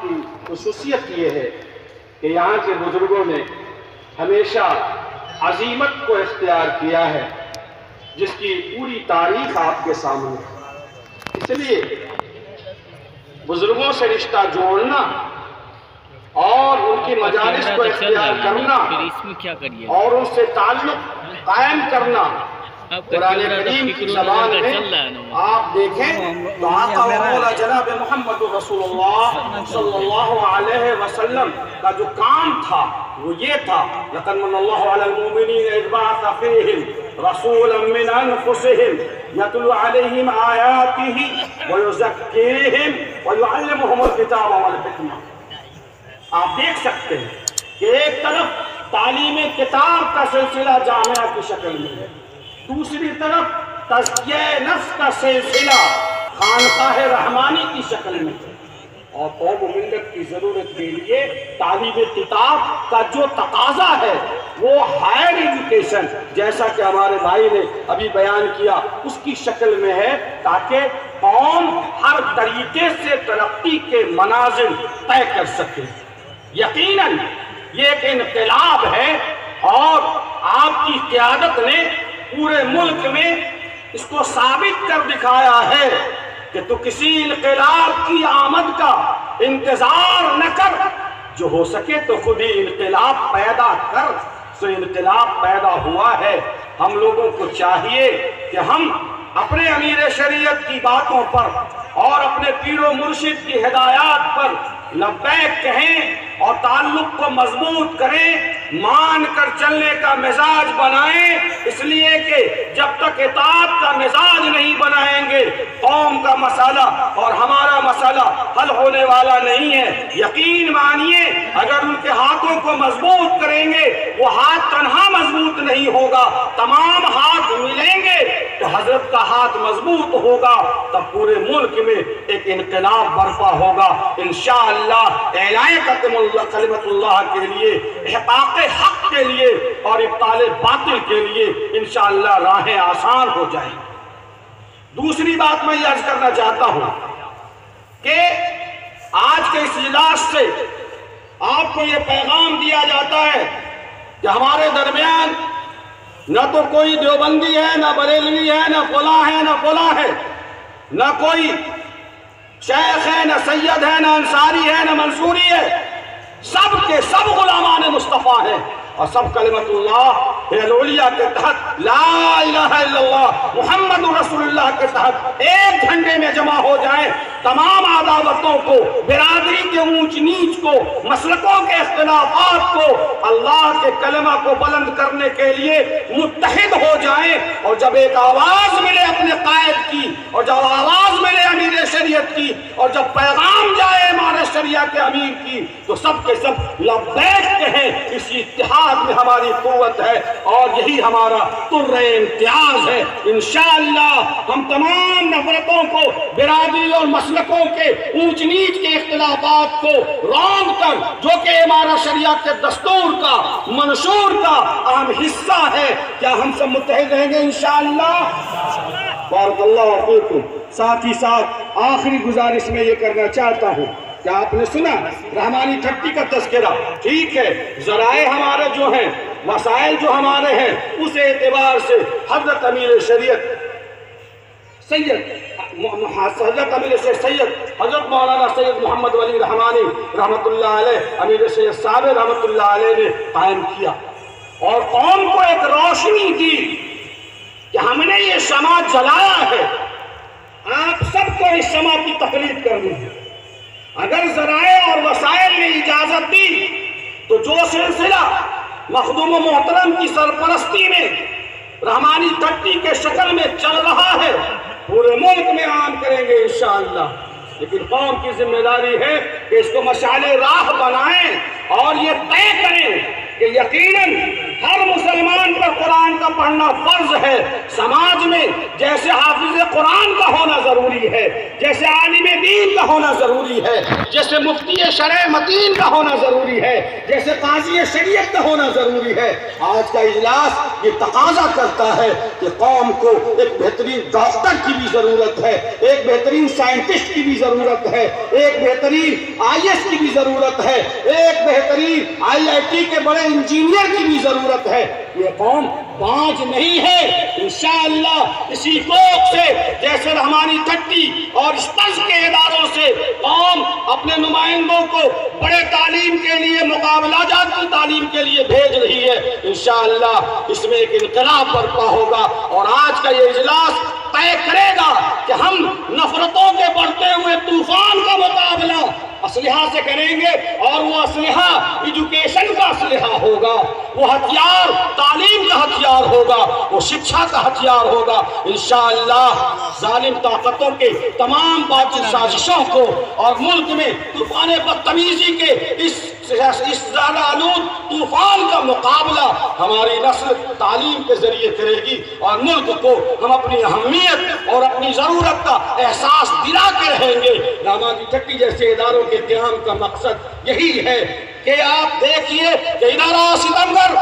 کی خصوصیت یہ ہے کہ یہاں کے بزرگوں نے ہمیشہ عظیمت کو اختیار کیا ہے، جس کی پوری تاریخ آپ کے سامنے ہے۔ اس لیے بزرگوں سے رشتہ جوڑنا اور ان کی مجالس کو اختیار کرنا اور ان سے تعلق قائم کرنا، قرآن کریم کی زبان میں آپ دیکھیں تو آقا و مولا جناب محمد رسول اللہ صلی اللہ علیہ وسلم کا جو کام تھا وہ یہ تھا، لَقَدْ مَنَّ اللَّهُ عَلَى الْمُؤْمِنِينَ إِذْ بَعَثَ فِيهِمْ رَسُولًا مِّنْ أَنفُسِهِمْ يَتْلُو عَلَيْهِمْ آيَاتِهِ وَيُزَكِّيهِمْ وَيُعَلِّمُهُمُ الْكِتَابَ وَالْحِكْمَةَ۔ آپ دیکھ سکتے ہیں کہ ایک طرف تعلیم کتاب کا سلسلہ جامعہ کی شکل میں ہے، دوسری طرف تزکیہ نفس کا سلسلہ خانقاہ رحمانی کی شکل میں ہے، اور قوم و ملت کی ضرورت کے لیے تعلیم کتاب کا جو تقاضا ہے وہ ہائر ایجوکیشن، جیسا کہ ہمارے بھائی نے ابھی بیان کیا، اس کی شکل میں ہے، تاکہ قوم ہر طریقے سے ترقی کے منازل طے کر سکے۔ یقیناً یہ ایک انقلاب ہے، اور آپ کی قیادت نے پورے ملک میں اس کو ثابت کر دکھایا ہے کہ تو کسی انقلاب کی آمد کا انتظار نہ کر، جو ہو سکے تو خود ہی انقلاب پیدا کر۔ سو انقلاب پیدا ہوا ہے، ہم لوگوں کو چاہیے کہ ہم اپنے امیر شریعت کی باتوں پر اور اپنے پیر و مرشد کی ہدایات پر لبیک کہیں اور تعلق کو مضبوط کریں، مان کر چلنے کا مزاج بنائیں، اس لیے کہ جب تک اطاعت کا مزاج نہیں بنائیں گے قوم کا مسئلہ اور ہمارا مسئلہ حل ہونے والا نہیں ہے۔ یقین مانیے اگر ان کے ہاتھوں کو مضبوط کریں گے، وہ ہاتھ تنہا مضبوط نہیں ہوگا، تمام ہاتھ ملیں گے تو حضرت کا ہاتھ مضبوط ہوگا، تب پورے ملک میں ایک انقلاب برپا ہوگا انشاءاللہ۔ اعلاء کلمت اللہ کے لیے، احقاق حق کے لیے اور ابطال باطل کے لیے انشاءاللہ راہیں آسان ہو جائیں۔ دوسری بات میں یہ عرض کرنا چاہتا ہوں کہ آج کے اس اجلاس سے آپ کو یہ پیغام دیا جاتا ہے کہ ہمارے درمیان نہ تو کوئی دیوبندی ہے، نہ بریلوی ہے، نہ فلاں ہے، نہ فلاں ہے، نہ کوئی شیخ ہے، نہ سید ہے، نہ انصاری ہے، نہ منصوری ہے، سب کے سب غلامان مصطفیٰ ہیں، اور سب کلمت اللہ العلیہ کے تحت، لا الہ الا اللہ محمد رسول اللہ کے تحت ایک جھنڈے میں جمع ہو جائیں، تمام عداوتوں کو، برادری کے اونچ نیچ کو، مسلکوں کے اختلافات کو، اللہ کے کلمہ کو بلند کرنے کے لیے متحد ہو جائیں، اور جب ایک آواز ملے اپنے قائد کی، اور جب آواز ملے امیر شریعت کی، اور جب پیغام جائے امام شریعہ کے امیر کی، تو سب کے سب لبیک کہیں۔ اس اتحاد میں ہماری قوت ہے، اور یہی ہمارا طر امتیاز ہے۔ انشاءاللہ ہم تمام نفرتوں کو، برادری اور مسلکوں کے اونچ نیچ کے اختلافات کو روند کر، جو کہ امارہ شریعت کے دستور کا، منشور کا اہم حصہ ہے، کیا ہم سب متحد رہیں گے انشاءاللہ؟ بارک اللہ فیکم۔ ساتھ ہی ساتھ آخری گزارش میں یہ کرنا چاہتا ہوں کہ آپ نے سنا رحمانی تھٹی کا تذکرہ، ٹھیک ہے، ذرائع ہمارے جو ہیں، وسائل جو ہمارے ہیں، اس اعتبار سے حضرت امیر شریعت حضرت مولانا سید محمد ولی رحمانی رحمت اللہ علیہ، امیر سید صاحب رحمت اللہ علیہ نے قائم کیا اور قوم کو ایک روشنی دی کہ ہم نے یہ شمع جلایا ہے، آپ سب کو اس شمع کی تقلید کرنی ہے۔ اگر ذرائع اور وسائل نے اجازت دی تو جو سلسلہ مخدوم و محترم کی سرپرستی میں رحمانی تھٹی کے شکل میں چل رہا ہے پورے ملک میں عام کریں گے انشاءاللہ، لیکن قوم کی ذمہ داری ہے کہ اس کو مشعل راہ بنائیں اور یہ طے کریں کہ یقیناً ہر مسلمان پر قرآن کا پڑھنا فرض ہے۔ سماج میں جیسے حافظ قرآن کا ہونا ضروری ہے، جیسے عالم دین کا ہونا ضروری ہے، جیسے مفتی شرع متین کا ہونا ضروری ہے، جیسے قاضی شریعت کا ہونا ضروری ہے، آج کا اجلاس یہ تقاضا کرتا ہے کہ قوم کو ایک بہترین ڈاکٹر کی بھی ضرورت ہے، ایک بہترین سائنٹسٹ کی بھی ضرورت ہے، ایک بہترین آئی ایس کی بھی ضرورت ہے، ایک بہترین آئی آئی ٹی کے بڑے انجینئر کی بھی ضرورت ہے۔ یہ قوم باج نہیں ہے، انشاءاللہ اسی کوک سے جیسے رحمانی ٹھٹی اور اس طرز کے اداروں سے قوم اپنے نمائندوں کو بڑے تعلیم کے لیے مقابلہ جاتی تعلیم کے لیے بھیج رہی ہے، انشاءاللہ اس میں ایک انقلاب برپا ہوگا۔ اور آج کا یہ اجلاس طے کرے گا کہ ہم نفرتوں کے بڑھتے ہوئے طوفان کا مقابلہ اسلحہ سے کریں گے، اور وہ اسلحہ ایجوکیشن کا اسلحہ ہوگا، وہ ہتھیار تعلیم کا ہتھیار ہوگا، وہ شکشا کا ہتھیار ہوگا۔ انشاءاللہ ظالم طاقتوں کے تمام باطل سازشوں کو اور ملک میں طوفان بدتمیزی کے اس زیادہ آلود طوفان کا مقابلہ ہماری نسل تعلیم کے ذریعے کرے گی، اور ملک کو ہم اپنی اہمیت اور اپنی ضرورت کا احساس دلا کے رہیں گے۔ رحمانی ٹھٹی جیسے اداروں کے قیام کا مقصد یہی ہے کہ آپ دیکھیے کہ ادھر آ ستمگر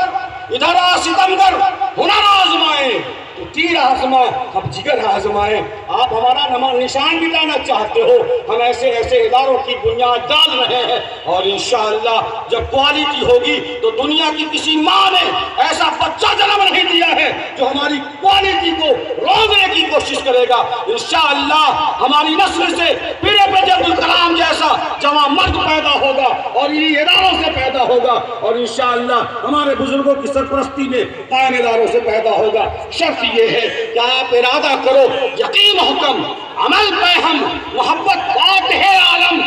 ہنر آزمائیں تو تیر آزمائیں، ہم جگر آزمائیں۔ آپ ہمارا نشان مٹانا چاہتے ہو، ہم ایسے اداروں کی بنیاد ڈال رہے ہیں، اور انشاءاللہ جب کوالٹی ہوگی تو دنیا کی کسی ماں نے ایسا بچہ جنم نہیں دیا ہے جو ہماری کوالٹی کو روکنے کی کوشش کرے گا۔ انشاءاللہ ہماری نسل سے پھر عبدالکلام جیسا جوان مرد پیدا ہوگا، اور انہی اداروں سے پیدا ہوگا، اور انشاءاللہ ہمارے بزرگوں کی سرپرستی میں قائم اداروں سے پیدا ہوگا۔ شرط یہ ہے کہ آپ ارادہ کرو، یقین حکم، عمل پہ ہم، محبت فاتح عالم،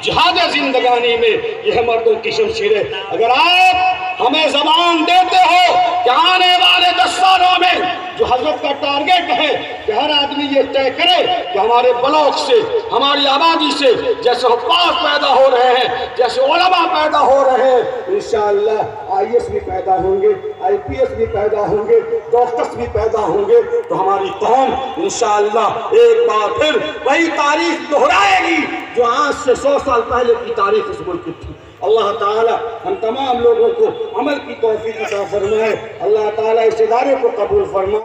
جہاد زندگانی میں یہ مردوں کی شمشیریں۔ اگر آپ ہمیں زبان دیتے ہو کہ آنے والے 10 سالوں میں جو حضرت کا ٹارگیٹ ہے کہ ہر آدمی یہ طے کرے کہ ہمارے بلاک سے، ہماری آبادی سے جیسے حفاظ پیدا ہو رہے ہیں، جیسے علماء پیدا ہو رہے ہیں، انشاءاللہ آئی ایس بھی پیدا ہوں گے، آئی پی ایس بھی پیدا ہوں گے، ڈاکٹرز بھی پیدا ہوں گے، تو ہماری قوم انشاءاللہ ایک بار پھر وہی تاریخ دہرائے گی جو آج سے 100 سال پہلے کی تاریخ اس ملک کی تھی۔ اللہ تعالی ہم تمام لوگوں کو عمل کی توفیق عطا فرمائے، اللہ تعالی اس ادارے کو قبول فرمائے۔